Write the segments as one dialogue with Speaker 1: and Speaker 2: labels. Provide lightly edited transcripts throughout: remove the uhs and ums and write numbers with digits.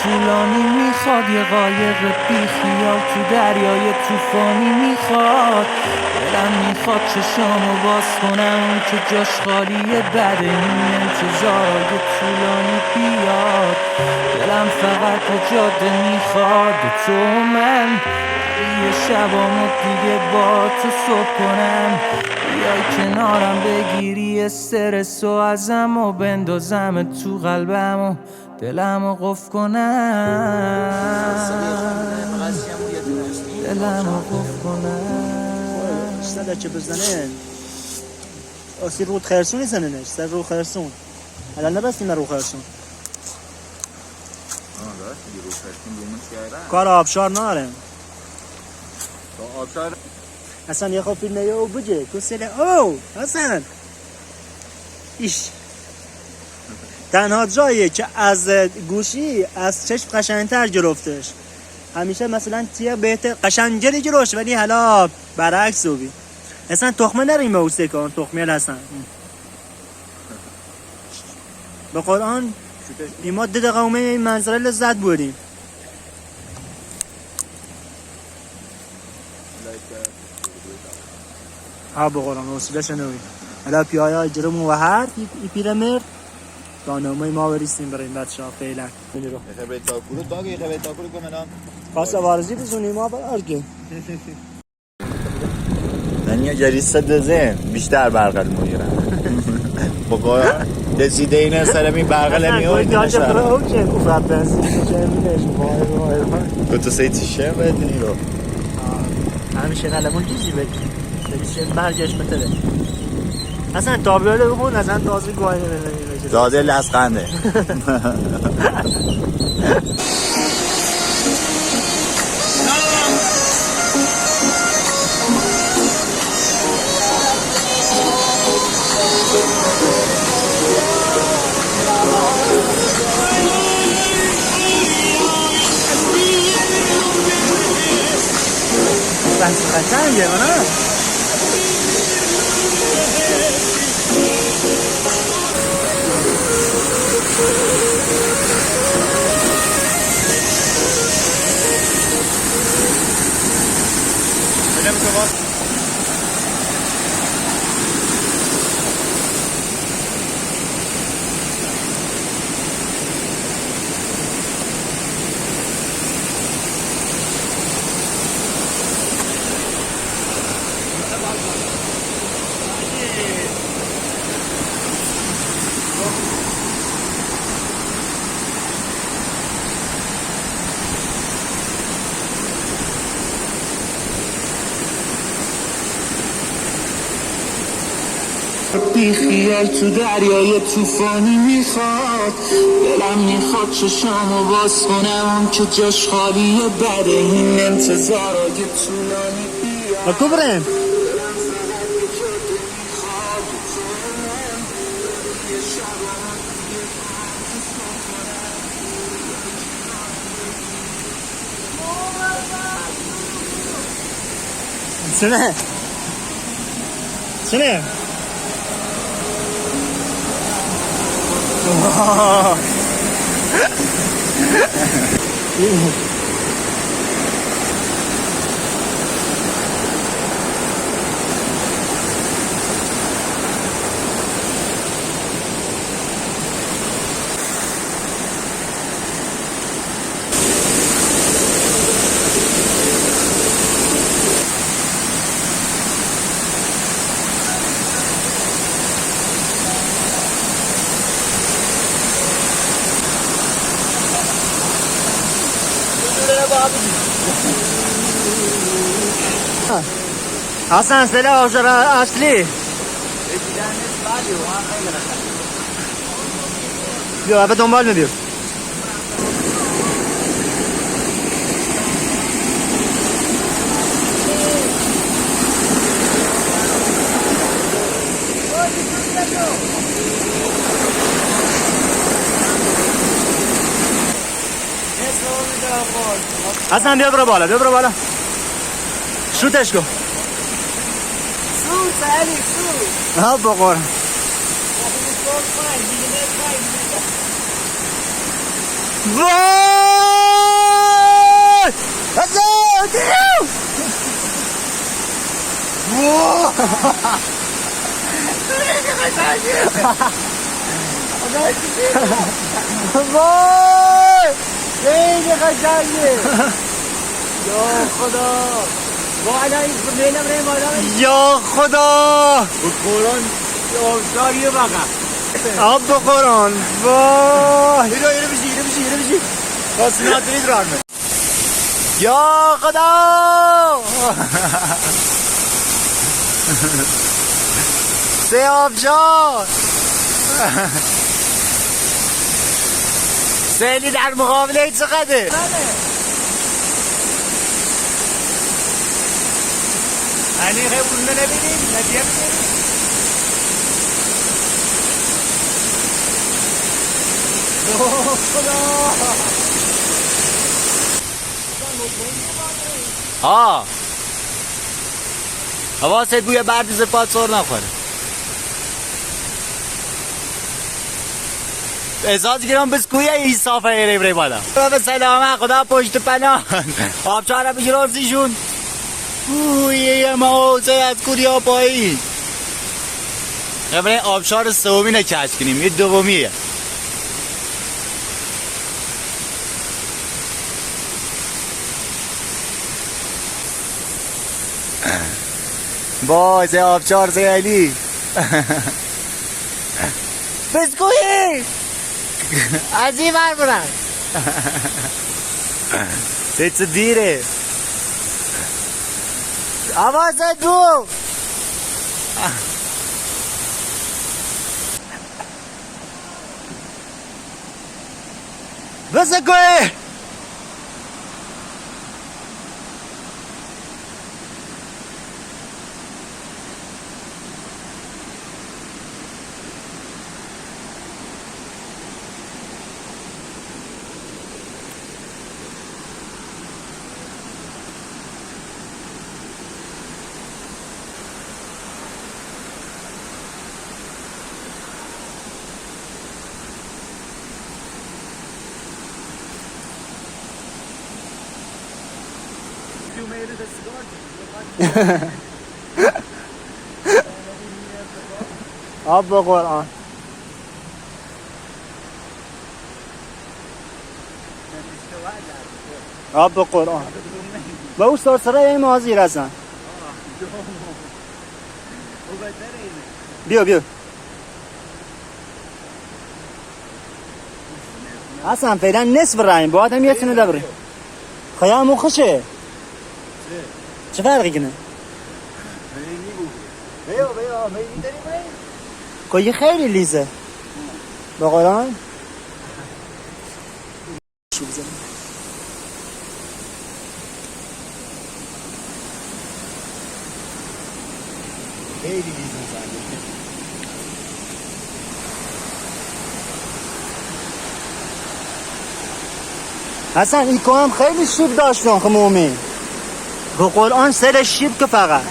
Speaker 1: طولانی میخواد، یه قایق بی خیال تو دریای طوفانی میخواد. دلم میخواد چشامو باز کنم که جاش خالیه، بعد این انتظارای طولانی بیاد. دلم فقط جاده میخواد، تو و من یه شبامو دیگه با تو صبح کنم. بیای کنارم بگیری استرسو ازم و بندازم تو قلبم و دلمو قفل کنم، دلمو قفل کنم.
Speaker 2: سر چه بزنه آسی رود خرسون زننش، سر رو خرسون الان نبستیم رو خرسون کار آبشار ناره
Speaker 3: آبشار
Speaker 2: اصلا یه خواب فیلمه او بجه کسله او حسن ایش تنها جاییه که از گوشی از چشم قشنگتر گرفتش. همیشه مثلا تیه بهتر قشنگری گرفت، ولی حالا برعکس رو بی اصلا تخمه نریم موسیقی کن تخمه هستن به قرآن ما 2 دقیقه این منظره لذت بردیم. ها به قرآن وصله شنوی حالا پیایا جرم و هر ای پیرمرد دانمای ما بریستیم برای این بچه ها فعلا.
Speaker 3: یه خبری تاکورو داگه یه خبری تاکورو کنم
Speaker 2: پاس وارزی بزنیم ما برگه
Speaker 3: من یه جریسته دزه بیشتر برقل میگیرم بگو دزیده اینه سرم این برقل میگیرم
Speaker 2: نشتر اوکی کفت بنزین چه میدهش وای
Speaker 3: تو سیتی شه بدنی رو
Speaker 2: همیشه نلمون چیزی بدیم بلیشه برگشت بتره اصلا تابلوله بخون اصلا تازه گوهی نمیده
Speaker 3: زاده لسقنده
Speaker 2: بس قشنگه نه؟
Speaker 1: بی خیال تو دریای طوفانی میخواد. دلم میخواد چشامو باز کنم که جاش خالیه، بعد این انتظارای طولانی بیاد.
Speaker 2: کبرم سنه سنه حسن سله آجر اصلی بیا به دنبال میبیر حسن بیا برو بالا، بیا برو بالا. شوتش کن.
Speaker 1: سوت علی سوت.
Speaker 2: ها بقور. وای! حسن دیو! وای! وای! خیلی قشنگه. یا خدا. والا این فیلم ریم والا.
Speaker 3: یا خدا
Speaker 1: قرآن آبشاری بقى.
Speaker 2: آب بخوران. وای!
Speaker 3: اینو بشی خواستنات دید رارمه یا خدا سه آبشار سیلی در مقابله چقدره
Speaker 1: علی خیلی نبینیم ندیم
Speaker 3: ها حواست بوی برد زپات سر نخوره ازاز گیرم بسکویه ایصافه ایره بره بالا به سلامه خدا پشت پناه آبچاره بشی رازیشون یه موزه از کوریا پایی بره آبشار سومی نکشف کنیم یه دومیه بازه آبچار زیلی بسکویی از این بر برن چه دیره آوازه دو بسکویی
Speaker 2: آب به قرآن آب به قرآن و او سرسره این مازی رسن بیا اصلا فعلا نصف راییم باید هم یه تونه دبریم خیامون خوشه چه فرقی کنه که خیلی لیزه با قرآن
Speaker 3: خیلی لیزه
Speaker 2: حسن این که هم خیلی شیب داشتن خمومی به قرآن سر شیب که فقط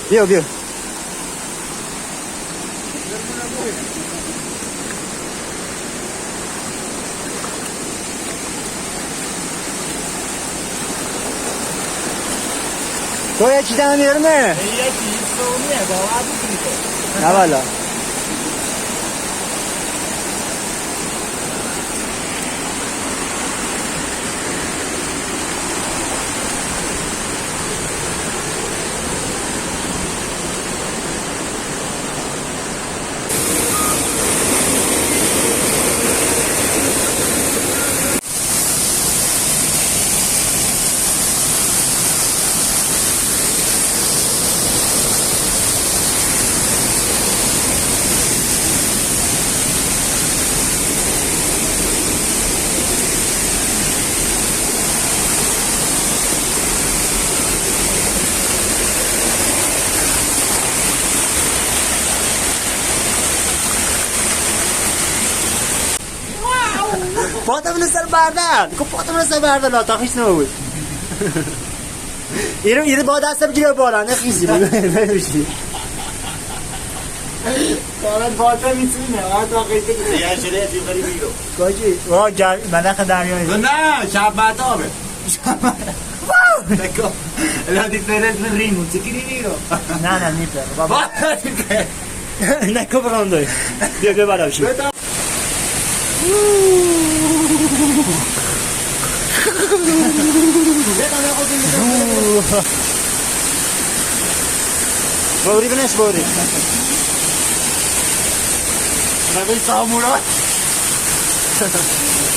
Speaker 2: بیا تو یکی دم یرمه نه والا من سر بردن پات من سر بردن لا تاخیش نبود ایره با دست بگیره بالا نخیزی بگیرشی
Speaker 3: کارت باته میتونه تا قیده که یه شده تیغری بیرو
Speaker 2: کاجی واه ملخ دریایی
Speaker 3: نه شب مردابه نکو la differenza in ritmo ti chiedo
Speaker 2: نه نیپر بابا نکو براندوی بیا براشی بوری بنش بوری
Speaker 3: ببین سامورای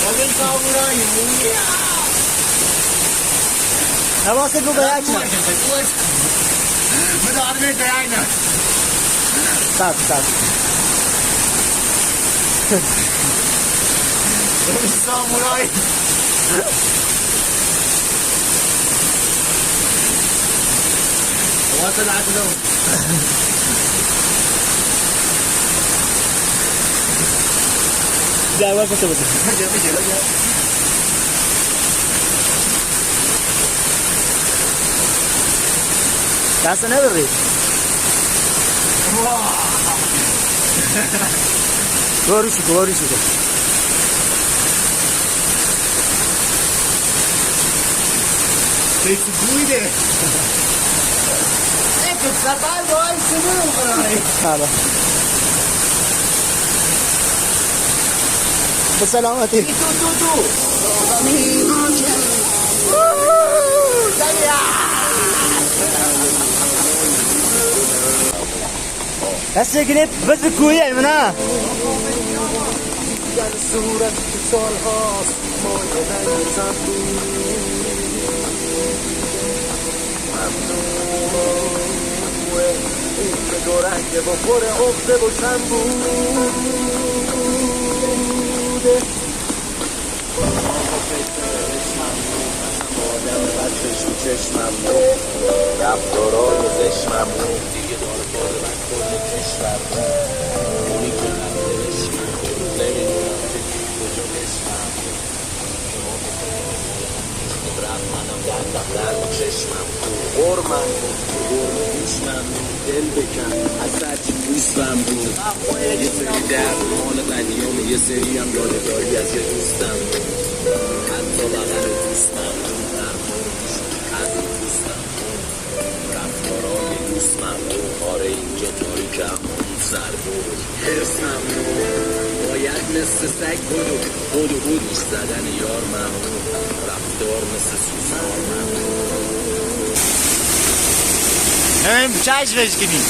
Speaker 3: ببین سامورای
Speaker 2: حواست رو به یک نه
Speaker 3: بده آرمه دیگه نه
Speaker 2: سب
Speaker 3: ببین سامورای واسه نعتلو
Speaker 2: جواب بده بده دست نبری گوریشی
Speaker 3: Questo guide ecco cavallo hai sicuro
Speaker 2: حالا به سلامتی
Speaker 3: tu
Speaker 2: دست گرفت بده کویه ایمونه
Speaker 4: صورت سال هاست مایه نگیزم ممنوعه این که دو رنگه با پر عقده و شنبوده آدم بدش رو چشمم رفتارای زشمم دیگه داره بار من کل کشور اونی که نمیدونم که کجا بشمم رفت منم گندم در چشمم غرمم گرمشمم دل بکن از سرچی دوستم بود یه سری در مال قدیام یه سری هم یادگاری از یه دوستم حتی بغل دوستم از دوستم رفتارای دوستم آره اینجا تاریکم سر بود حرسم باید مثل سگ بود زدن یار ممنون رفتار مثل سوزنار
Speaker 3: نمیم چشمش کنیم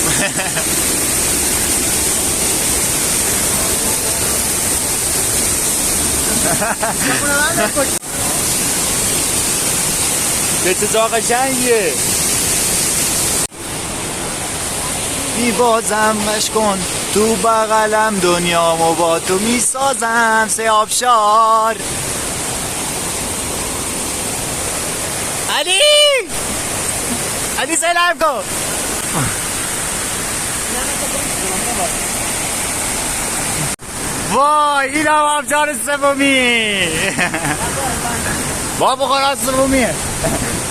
Speaker 3: به چه جا قشنگیه میبازمش کن تو بغلم دنیامو با تو میسازم سه آبشار علی سلام کن وای این هم آبشار سومی با بخورا سومیه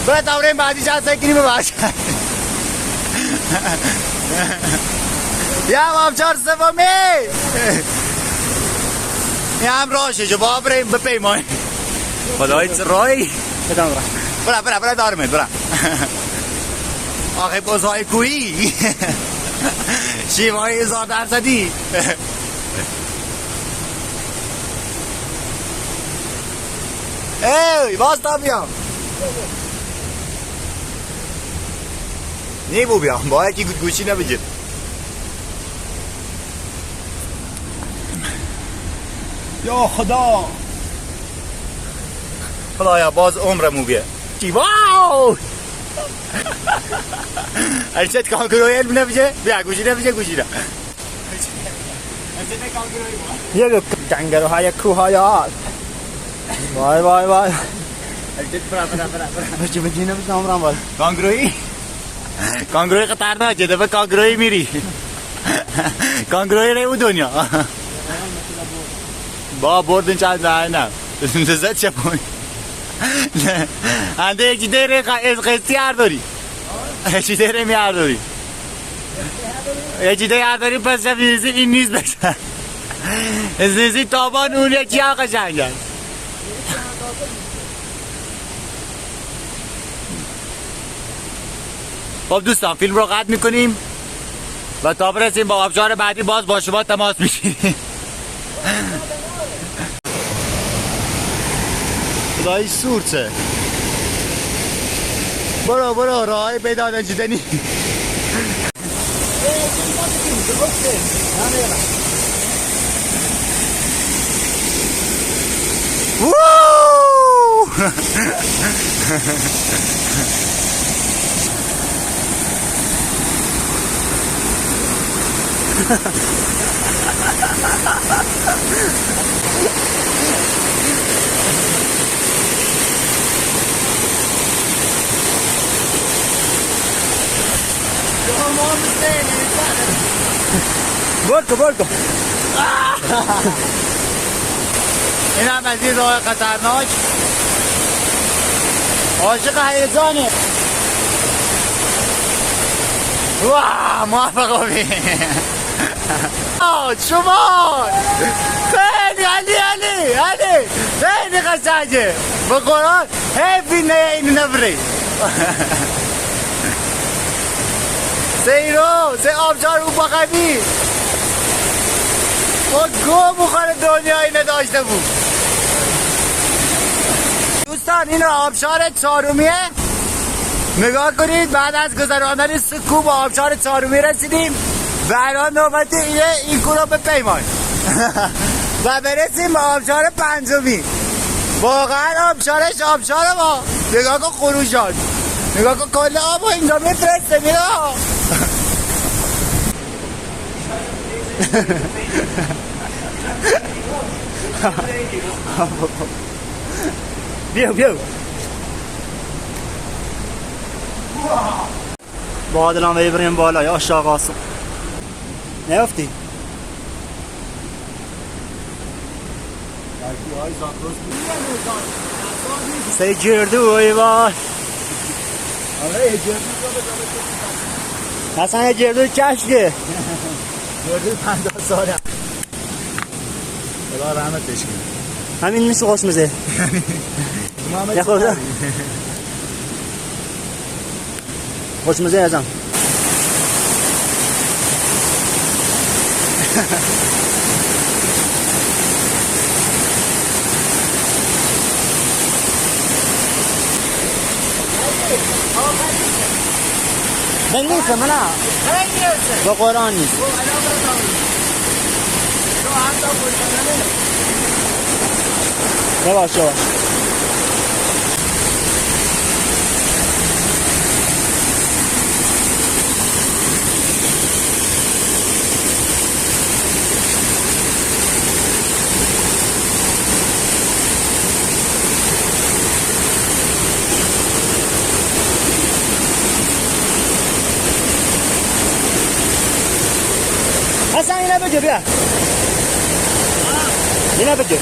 Speaker 3: برای تمرین بعدی چند سکنی بباشد یه هم آبشار سومی یه هم راشه جو با بریم بپیمایی خدایی چه رایی
Speaker 2: بدم را
Speaker 3: برا دارمت برا آخه بازهای کویی شیوهای 1000%. ای باز تا بیام نیبو بیام با یکی گوشی نبگیر یا خدایا باز عمرمو بیه واو هرچت کانگروی علم نبیجه بیا گوشی نبیجه گوشی را
Speaker 2: یک کنگرو های کوهایات وای
Speaker 3: هرچت برا
Speaker 2: بچه بچه نمیشه عمرم باید
Speaker 3: کانگروی خطرناکه دفعه کانگروی میری کانگروی ریو دنیا با بردن چند نه انتظار چه پوی نه انده یکی دیره قسطی هر داری یکی دیره می هر داری یکی دیره هر داری پس شفیزی این نیست بشن ازنیزی تابان اون یکی ها قشنگ هست. خب دوستان فیلم رو قطع میکنیم و تا برسیم با آبشار بعدی باز با شما تماس میگیریم. خدایی سورته برو راه پیدا نشدنی. برکو این هم از این راه خطرناک عاشق هیجانه. واه موفق بی شما خیلی علی خیلی قشنگه به قرآن حیفی نه اینو نبری. سه آبشار اون بقیمی با گو بخوره دنیا اینو داشته بود. دوستان این آبشار چهارمیه نگاه کنید. بعد از گذراندن سکو با آبشار چهارمی رسیدیم و الان نوبت این کو رو بپیماییم و برسیم به آبشار پنجمی. واقعا آبشارش آبشار ما. نگاه کن خروشات، نگاه کن کل آب و اینجا میفرسته میره.
Speaker 2: بیو با عادلان بریم بالا یا آشاق آسون نیافتی سه گردو ایوان حسن گردو کشکه
Speaker 3: گردو 50 ساله خدا رحمتش کنه.
Speaker 2: همین نیست خوشمزه یا خدا خوشمزه ازم. من نیست منه با قرآن نیست. یواش حسن اینه بگه بیا اینه بگه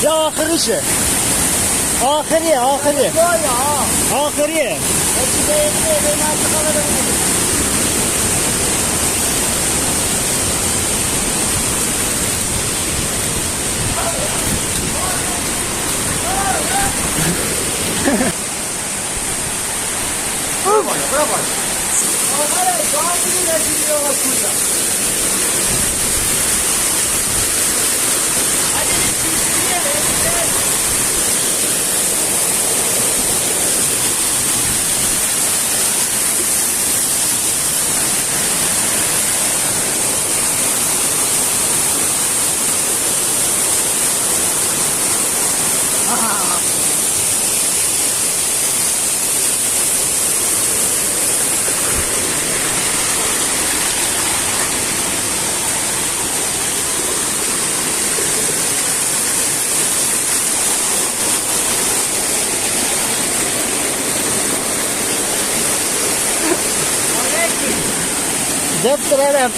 Speaker 2: یا آخریشه آخریه دفتره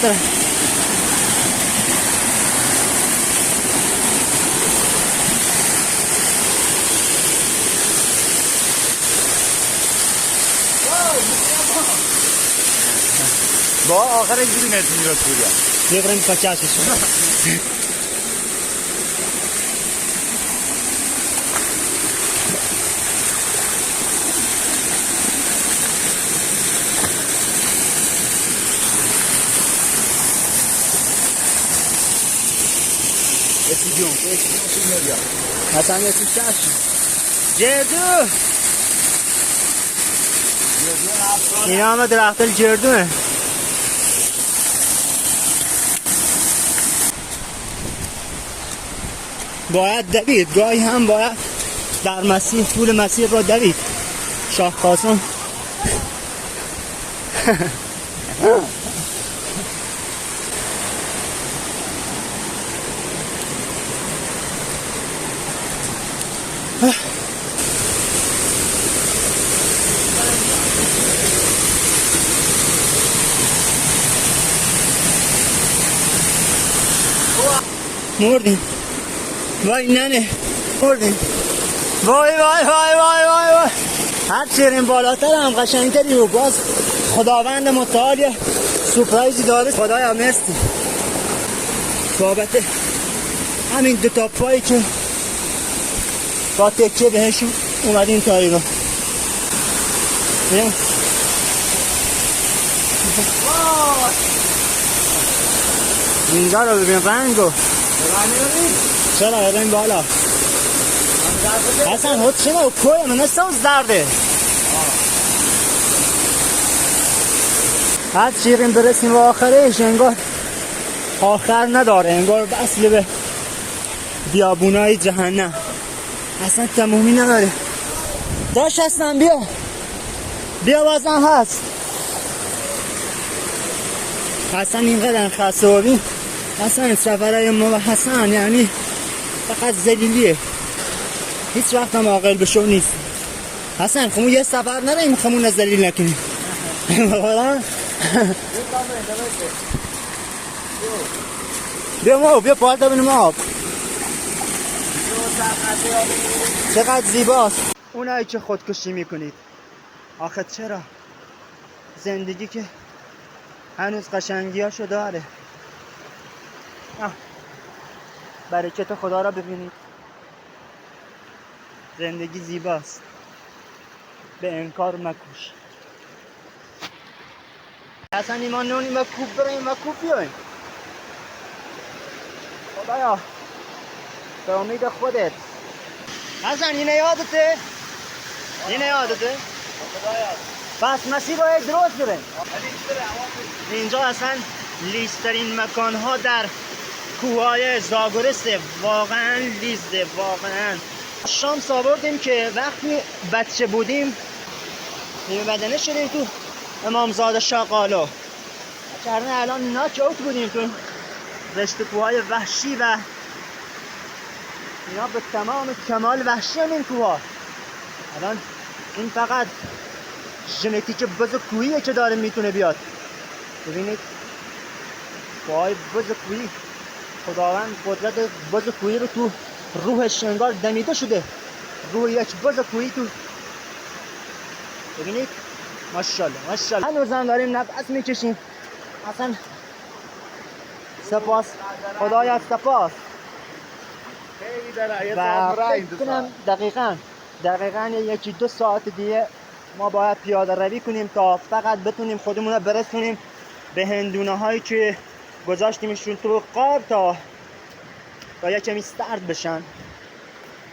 Speaker 3: با آخر اینجوری نت میرد بودم
Speaker 2: میبریم پچاشش
Speaker 3: اسیدیون میاد
Speaker 2: حسن یه چیز جردو این همه درخت جردونه باید دوید گاهی هم باید در مسیر طول مسیر را دوید شاخ خاصان مردیم وای ننه مردیم وای وای وای وای وای وای هر چیریم بالاتر هم قشنگتری و باز خداوند متعال یه سورپرایزی داره. خدایا مرسی بابت همین دو تا پایی که با تکیه بهشون اومدیم تا ایران. اینجا رو ببین رنگو چرا بریم بالا حسن هود چرا و کوی من نستوز درده هر چیریم برسیم و آخرش انگار آخر نداره انگار اصل به بیابونای جهنم اصلا تمومی نداره. داشت هستم بیا بازم هست حسن اینقدر خسته و بین حسن سفرهای ما و حسن یعنی فقط زلیلیه هیچ وقت هم عاقل بشو نیست. حسن خمون یه سفر نریم خمون زلیل نکنیم بیا پارت بینیم آب چقدر زیباست. اونایی که خودکشی میکنید آخه چرا زندگی که هنوز قشنگیاشو داره. برکت خدا را ببینید زندگی زیباست به انکار مکوش. اصلا ایمان نونی مکوب بریم مکوب بیاییم خدایا به امید خودت. حسن اینه یادته؟ پس مسیر باید درست بریم. اینجا اصلا لیسترین مکان ها در کوههای زاگرسه واقعا لیزده واقعا. شانس آوردیم که وقتی بچه بودیم بدنه شدیم تو امامزاده شاقالو چرنه الان ناک اوت بودیم تو رشته کوههای وحشی و اینا به تمام کمال وحشی هم این کوها. الان این فقط ژنتیک بز کوهیه که داره میتونه بیاد. ببینید کوهای بز کوهی خداوند قدرت بز کوهی رو تو روحش انگار دمیده شده. روح یک بز کوهی تو ببینید ماشاءالله هنوزم داریم نفس میکشیم. اصلا سپاس خدایا سپاس. و فکر کنم دقیقاً یکی 2 ساعت دیگه ما باید پیاده روی کنیم تا فقط بتونیم خودمون رو برسونیم به هندونه هایی که گذاشتیمشون تو قاب تا یه کمی سرد بشن.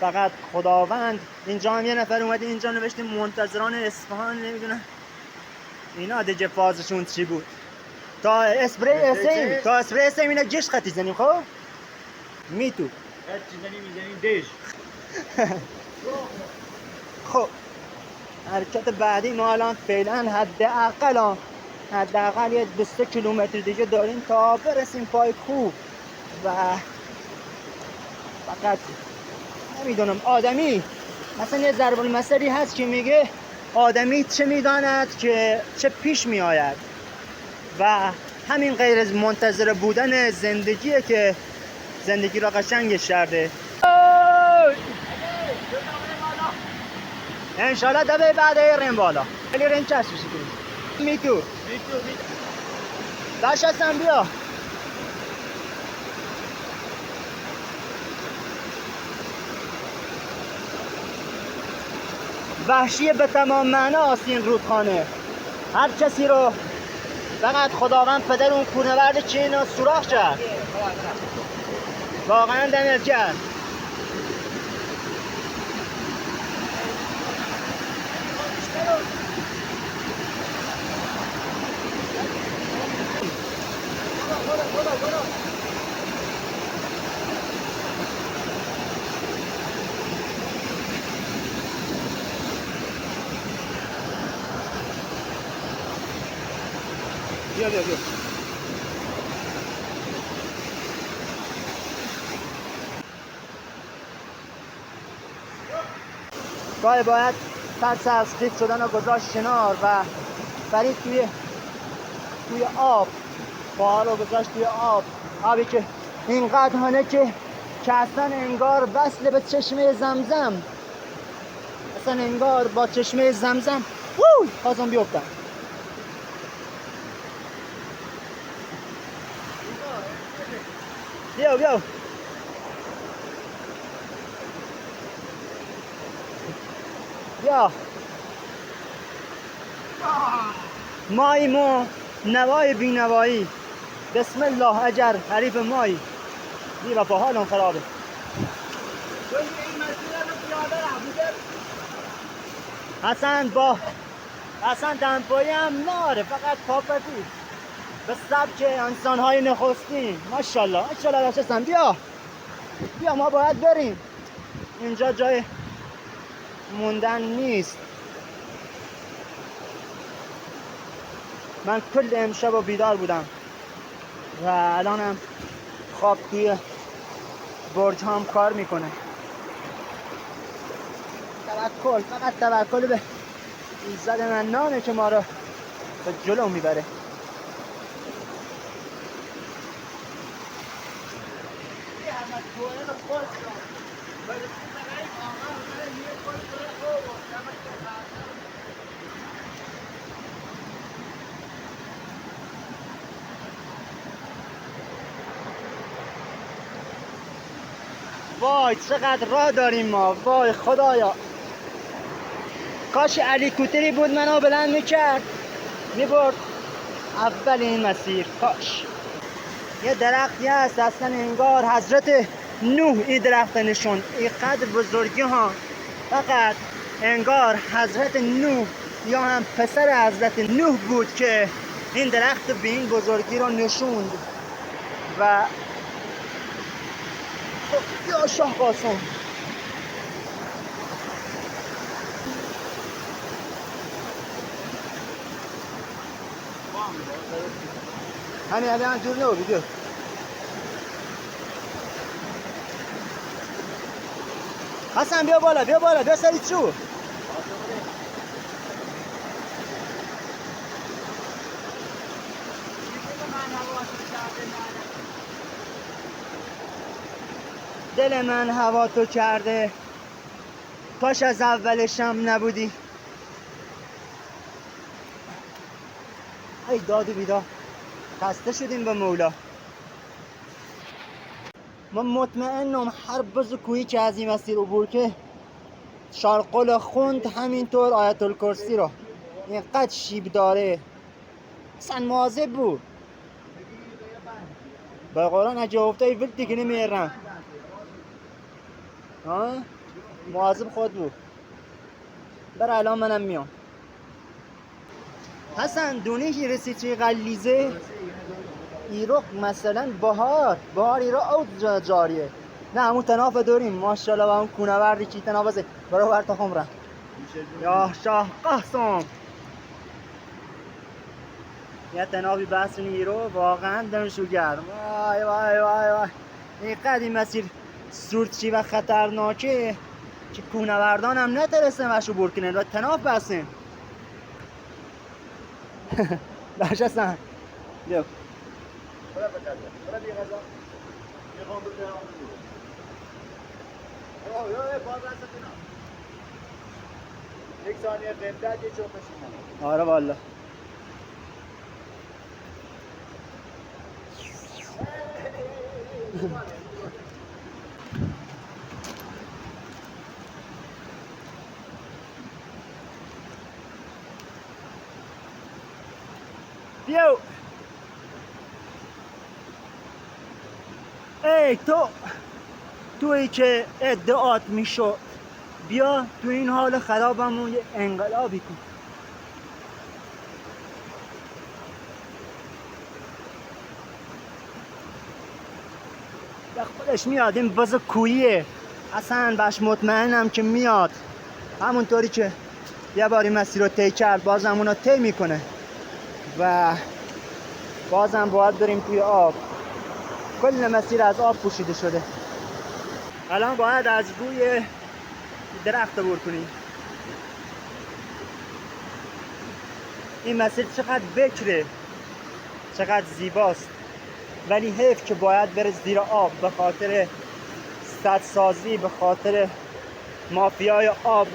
Speaker 2: فقط خداوند. اینجا هم یه نفر اومده اینجا نوشته منتظران اصفهان نمیدونم اینا دیگه فازشون چی بود. تا اسپری اسیم اینا جش خطی زنیم. خب میتو
Speaker 3: هر چی میزنیم دیش.
Speaker 2: خب حرکت بعدی ما الان فعلا حداقل یه 2 کیلومتر دیگه داریم تا برسیم پای کوه و فقط نمیدونم آدمی مثلا یه ضرب المثلی هست که میگه آدمی چه میداند که چه پیش میآید و همین غیر منتظر بودن زندگیه که زندگی را قشنگش کرده. انشالله دبه بعد ایرین بالا خیلی رین چشم بشی کنیم میتو باش هستم بیا وحشی به تمام معناست این رودخانه. هر کسی رو فقط خداوند پدر اون کوهنورد چین رو سوراخ کرد. واقعا دمت کرد. بیا گاهی باید ترس از خیس شدن رو گذاشت کنار و برید توی آب، پاها رو گذاشت توی آبی که اینقدر هنه که اصلا انگار وصل به چشمه زمزم، اصلا انگار با چشمه زمزم خواستم بیفتم. بیا مای ما نوای بی نوایی. بسم الله اجر حریف مایی بی و پا حالم خرابه. حسن دمپایی هم ناره، فقط پاپتی به سبک انسان‌های نخستین. ماشاءالله داشتم. بیا ما باید بریم، اینجا جای موندن نیست. من کل امشب و بیدار بودم و الانم خواب توی برج هم کار میکنه. فقط توکل به ایزد منانه که ما رو به جلو میبره. وای چقدر راه داریم ما، وای خدایا. کاش علی کوتری بود منو بلند میکرد میبرد اول این مسیر. کاش یه درختی هست اصلا انگار حضرت نوح این درخت نشون، اینقدر بزرگی ها، فقط انگار حضرت نوح یا هم پسر حضرت نوح بود که این درخت به این بزرگی رو نشوند. و یا شاه قاسم همین جور نو بیدیو حسن بیا بالا سری چو دل من هوا تو کرده، کاش از اولشم نبودی. ای داد و بیداد، خسته شدیم به مولا. من مطمئنم هر بز کویی که از این مسیر عبور که شارقل خوند، همینطور آیت الکرسی رو اینقدر شیب داره. اصلا مواظب بود به قرآن، اگه افتایی ول دیگه نمیرم. مواظب خود بود. برای الان منم میام. حسن دونه رسید چه غلیزه ایرو مثلا بهار ایرو اوت جاریه. نه همون تناف داریم ماشاءالله، و همون کونوردی که تنافسه برو ورتا خمره. یا شاه قاسم یه تنافی بحث ایرو واقعا دمشو گرم. وای اینقدر این مسیر سورچی و خطرناکه که کوهنوردان هم نترسن وشو بور کنن و تناف بسن. باش هستن بیا
Speaker 3: برو بکرده برو بی غذا میخوام بکنم باز رستون یک ثانیه قیمت یه چوب شما
Speaker 2: آره والا بیو ای تویی که ادعات میشد بیا تو این حال خرابمون یه انقلابی کن به خودش میاد این باز کوییه اصلا باش مطمئنم که میاد همونطوری که یه باری مسیر رو طی کرد بازم اونو طی میکنه و بازم باید بریم توی آب کل مسیر از آب پوشیده شده الان باید از روی درخت عبور کنیم این مسیر چقدر بکره چقدر زیباست ولی حیف که باید بره زیر آب به خاطر سدسازی به خاطر مافیای آب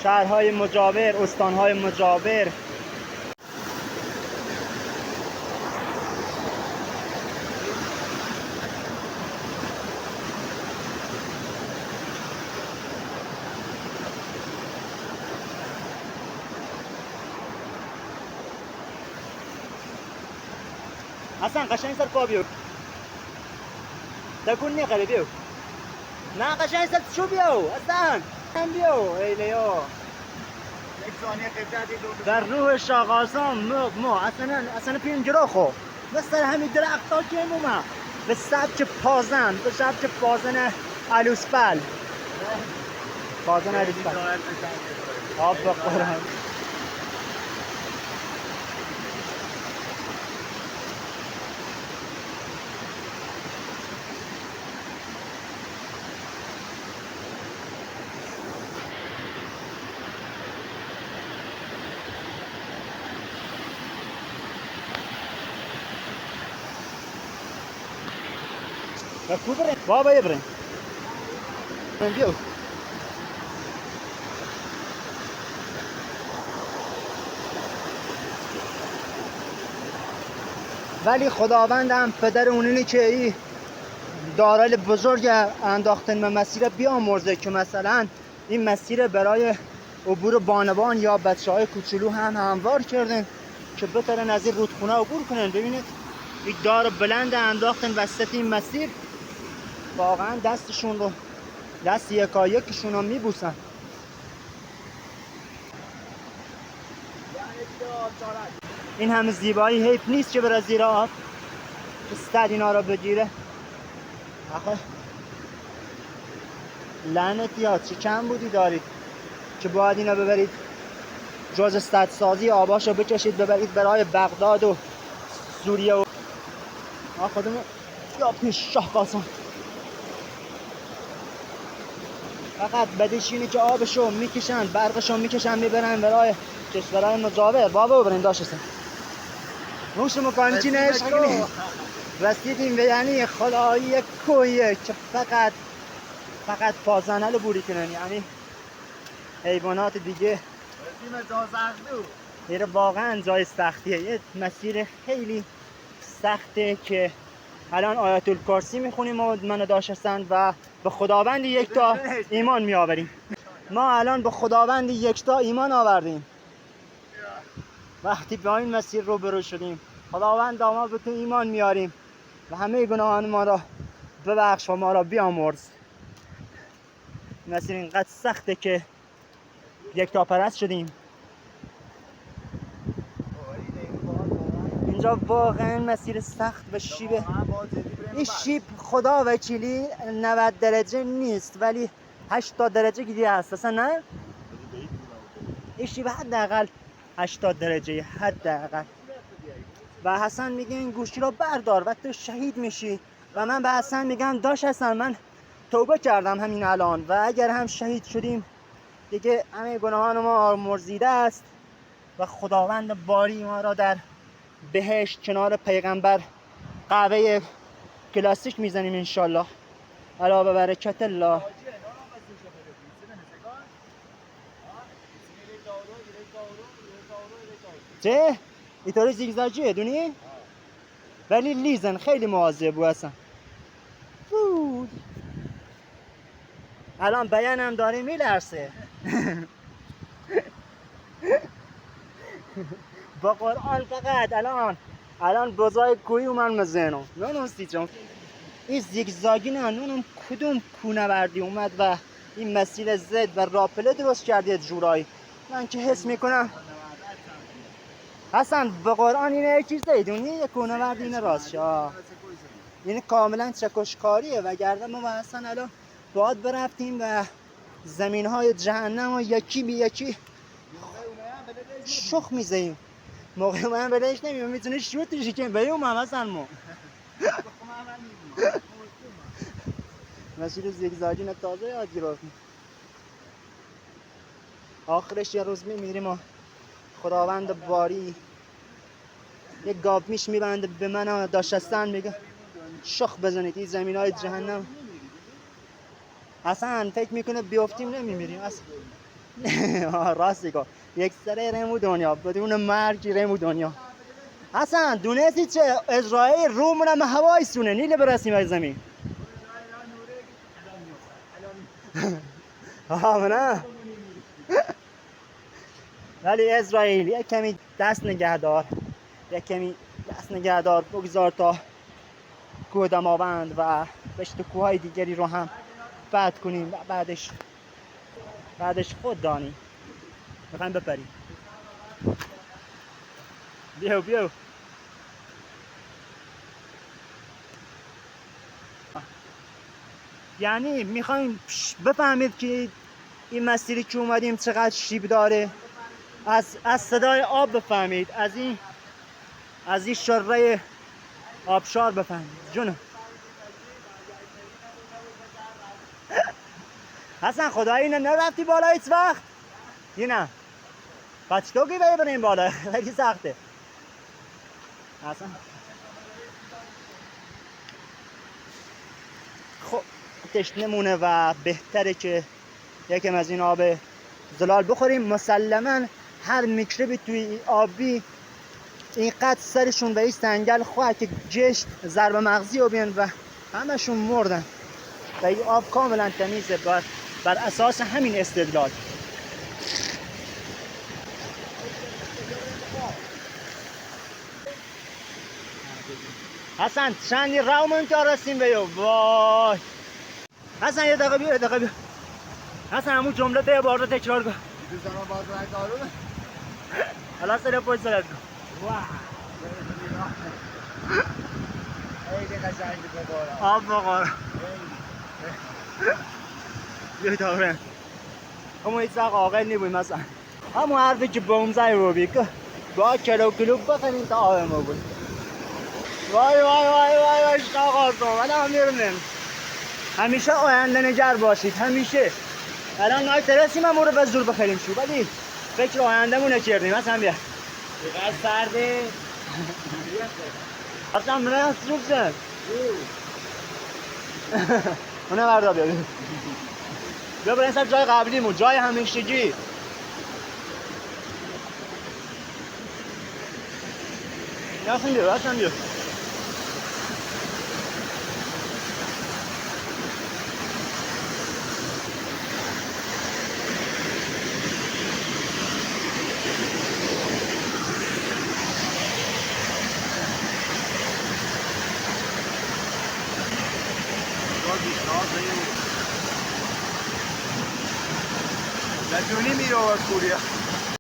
Speaker 2: شهرهای مجاور استانهای مجاور حسن قشنگ سر پا بیو تکون نقره بیو نه قشنگ سر شو بیو حسن بیو ایلیو
Speaker 3: یک ثانیه قیمت یه چوب
Speaker 2: در روح شاقاسان ما اصلا پیم جرا خو مثل همین درخت ها که مومه به سبک پازن به سبک پازن الوسپل پازن الوسپل آب بخورم بریم بابا بریم بیو ولی خداوندم پدر اونینی که ای دارال بزرگ انداختن به مسیر بیامرزه که مثلا این مسیر برای عبور بانوان یا بچه‌های کوچولو هم هموار کردن که بترن از این رودخونه عبور کنن ببینید این دار بلند انداختن وسط این مسیر واقعا دستشون رو دست یکایکشون رو میبوسن این همه زیبایی حیف نیست که بره زیر آب استاد اینا رو بگیره آخه لعنتی ها چه کم بودی دارید که باید اینا ببرید جز استادسازی آباشو بکشید ببرید برای بغداد و سوریه و خودمون یا پیش شاه قاسم فقط بدش اینه که آبشو میکشن برقشو میکشن میبرن برای کشورهای مجاور بابا ببرین داشتن نوش مکانی چی نهش خیلی رسیدیم به یعنی خدایی کویه که فقط پازنل بوری کنن یعنی حیوانات دیگه
Speaker 3: رسیم زازغدو
Speaker 2: میره واقعا جای سختیه یه مسیر خیلی سخته که الان آیت الکرسی میخونیم و منو داشتن و به خداوند یکتا ایمان میآوریم ما الان به خداوند یکتا ایمان آوردیم وقتی به این مسیر روبرو شدیم خداوند ما به تو ایمان میاریم و همه گناهان ما را ببخش و ما را بیامرز مسیر اینقدر سخته که یکتا پرست شدیم اینجا واقعا مسیر سخت و شیبه این شیب خدا وکیلی 90 درجه نیست ولی 80 درجه گیری هست اصلا نه این شیب حداقل 80 درجه حداقل و حسن میگه این گوشی رو بردار و تو شهید میشی و من به حسن میگم داش حسن من توبه کردم همین الان و اگر هم شهید شدیم دیگه همه گناهان ما آمرزیده است و خداوند باری ما را در بهشت کنار پیغمبر قهوه کلاسیک میزنیم انشالله. علا به برکت الله. چه؟ اینطوری زیگزاجیه دونی؟ ولی لیزن خیلی مواظب بود اصلا. الان بیانم داره میلرسه. با قرآن فقط الان بزای کوی من مزنم نونستی چون این زیگزاگی نه نونم کدوم کونوردی اومد و این مسیر زد و راپله درست کردی جورایی. من که حس میکنم حسن به قرآن اینه یک چیز دیدونی یک کونوردی اینه راست شا این کاملا چکشکاریه و گرده ما حسن الان باید برفتیم و زمین های جهنم و یکی بی یکی شخ میزیم. موقع من بلش نمیم میتونه شوتشی که بیوم هم حسن ما مسیر زیگزاگی تازه یاد گرفتیم. آخرش یه روز میمیریم و خداوند باری یک گاب میش میبنده به من و داشتستن میگه شخ بزنید این زمین های جهنم. اصلا فکر میکنه بیافتیم نمیمیریم اصلا. راستی که یک سره ریمو دنیا بدون مرگ ریمو دنیا. اصلا دونستی چه اسرائیل رومونم هوای سونه نیله برسیم از زمین. نه ولی اسرائیل یک کمی دست نگهدار بگذار تا کوه دماوند و رشت کوههای دیگری رو هم بعد کنیم و بعدش خود دانیم. میخوایم بپریم. بیو یعنی میخوایم بفهمید که این مسیری که اومدیم چقدر شیب داره. از صدای آب بفهمید، از این شره آبشار بفهمید. جونم حسن خدایی اینه نرفتی بالا هیچ وقت؟ نه پس تو که بریم بالا خیلی سخته حسن. خب تشنمونه و بهتره که یکم از این آب زلال بخوریم. مسلما هر میکروبی توی آبی اینقدر سرشون به این سنگل خواه که جشت ضربه مغزی رو بیان و همشون مردن و این آب کاملا تمیزه بر اساس همین استدلال. حسن چندی راومون که رسیم بیو وای. حسن یه دقیقه بیا حسن همون جمله ده بار رو تکرار کن.
Speaker 3: دوستان باز رای دارونه
Speaker 2: حالا سر پشت سرت کن.
Speaker 3: خیلی قشنگی بخورم
Speaker 2: آب بخور. بیا دارم همون هیچ وقت عاقل نیبویم مثلا همون حرفی که بومزای رو بی که با کلو بخوریم تا آب ما بود. وای شاق آسان ولی هم میرونیم همیشه آینده نگر باشید همیشه. الان نای ترسیم هم رو به زور بخریم شو ولی فکر آینده مونه کردیم. مثلا بیا بقیده سرده اصلا منه از روب زن منه بردا بیا برین سر جای قبلیمون جای همیشگی. اصلا بیا
Speaker 3: لجونی میره آورد کوریا